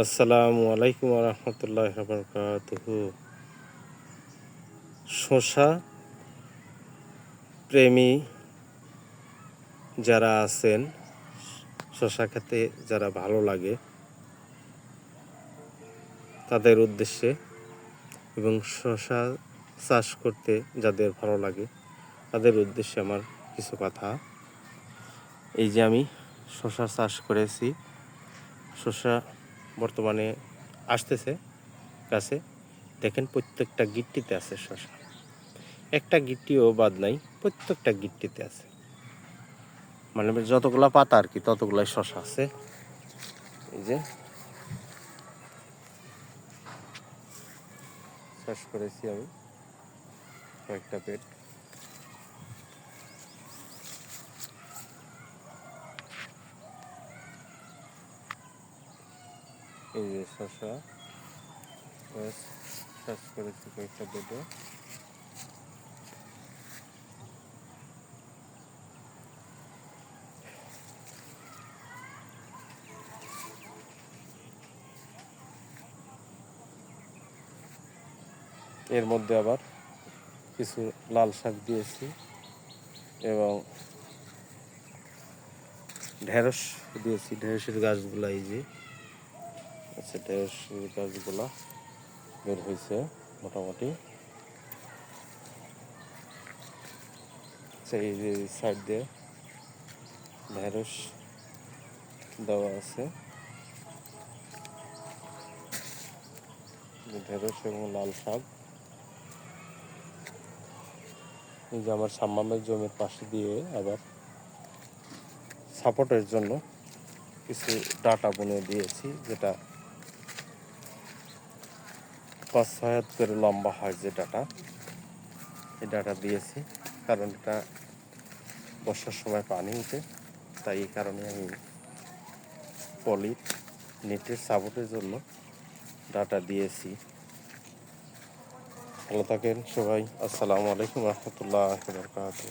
আসসালামু আলাইকুম রহমতুল্লাহ বারাকাতুহু। শসা প্রেমী যারা আছেন, শসা খেতে যারা ভালো লাগে তাদের উদ্দেশ্যে এবং শসা চাষ করতে যাদের ভালো লাগে তাদের উদ্দেশ্যে আমার কিছু কথা। এই যে আমি শসা চাষ করেছি, শসা বর্তমানে আসতেছে গাছে। দেখেন প্রত্যেকটা গিট্টিতে আছে শসা, একটা গিট্টিও বাদ নাই, প্রত্যেকটা গিট্টিতে আছে। মানে যতগুলা পাতা আর কি ততগুলাই শসা আছে। এই যে চাষ করেছি আমি কয়েকটা পেট। এই যে শসা চাষ করেছি কয়েকটা পেটে। এর মধ্যে আবার কিছু লাল শাক দিয়েছি এবং ঢেঁড়স দিয়েছি। ঢেঁড়সের গাছগুলা এই যে আচ্ছা, ঢেঁড়সের গাছগুলা বের হয়েছে মোটামুটি। এই যে সাইড দিয়ে ঢেঁড়স দেওয়া আছে, ঢেঁড়স এবং লাল শাক। এই যে আমার সাম্মামের জমির পাশে দিয়ে আবার সাপোর্টের জন্য কিছু ডাটা বুনে দিয়েছি, যেটা 5-6 হাত করে লম্বা হয় যে ডাটা, এই ডাটা দিয়েছি। কারণ এটা বর্ষার সময় পানি উঠে, তাই এই কারণে আমি পলি নেটের সাপোর্টের জন্য ডাটা দিয়েছি। ভালো থাকেন সবাই। আসসালামু আলাইকুম রহমতুল্লাহ বারাকাতুহু।